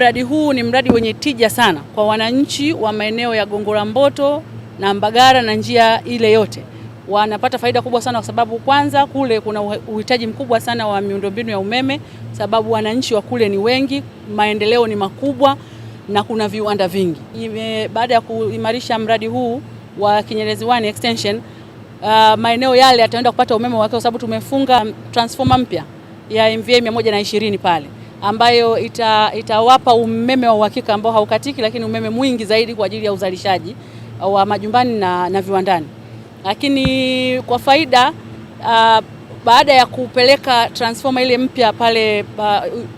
Mradi huu ni mradi wenye tija sana kwa wananchi wa maeneo ya Gongo la Mboto na Mbagala na njia ile yote. Wanapata faida kubwa sana kwa sababu kwanza kule kuna uhitaji mkubwa sana wa miundombinu ya umeme, sababu wananchi wa kule ni wengi, maendeleo ni makubwa na kuna viwanda vingi. Baada ya kuimarisha mradi huu wa Kinyerezi 1 extension, maeneo yale yataenda kupata umeme wake kwa sababu tumefunga transformer mpya ya MVA 120 pale, ambayo itawapa umeme wa uhakika ambao haukatiki, lakini umeme mwingi zaidi kwa ajili ya uzalishaji wa majumbani na viwandani. Lakini kwa faida, baada ya kupeleka transformer ile mpya pale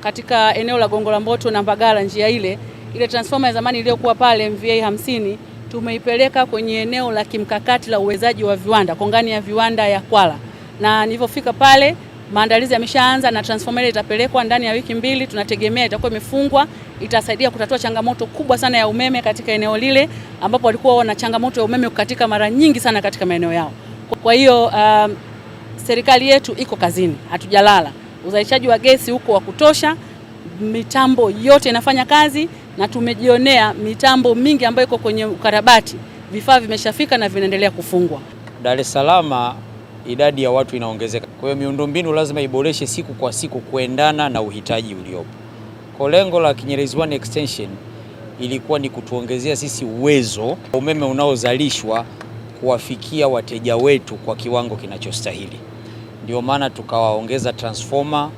katika eneo la Gongo la Mboto na Mbagala, njia ile transformer ya zamani iliyokuwa pale MVA 50 tumeipeleka kwenye eneo la kimkakati la uwezaji wa viwanda, kongani ya viwanda ya Kwala, na nilipofika pale maandalizi yameshaanza na transformer ile itapelekwa ndani ya wiki 2. Tunategemea itakuwa imefungwa, itasaidia kutatua changamoto kubwa sana ya umeme katika eneo lile ambapo walikuwa wana changamoto ya umeme kukatika mara nyingi sana katika maeneo yao. Kwa hiyo serikali yetu iko kazini, hatujalala. Uzalishaji wa gesi huko wa kutosha, mitambo yote inafanya kazi na tumejionea mitambo mingi ambayo iko kwenye ukarabati, vifaa vimeshafika na vinaendelea kufungwa. Dar es Salaam idadi ya watu inaongezeka. Kwa hiyo miundombinu lazima iboreshe siku kwa siku kuendana na uhitaji uliopo. Kwa lengo la Kinyerezi 1 extension ilikuwa ni kutuongezea sisi uwezo umeme unaozalishwa kuwafikia wateja wetu kwa kiwango kinachostahili. Ndio maana tukawaongeza transformer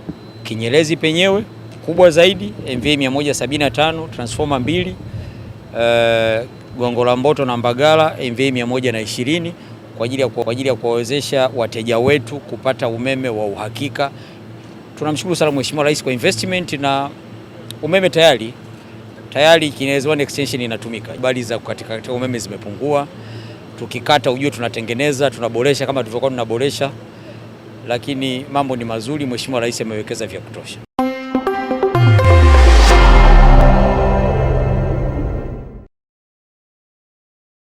Kinyerezi penyewe kubwa zaidi MVA 175, transformer 2, Gongo la Mboto na Mbagala MVA 120 kwa ajili ya kuwawezesha wateja wetu kupata umeme wa uhakika. Tunamshukuru sana Mheshimiwa Rais kwa investment na umeme tayari Kinyerezi 1 extension inatumika. Bali za katika umeme zimepungua. Tukikata ujue tunatengeneza, tunaboresha kama tulivyokuwa tunaboresha, lakini mambo ni mazuri. Mheshimiwa Rais amewekeza vya kutosha.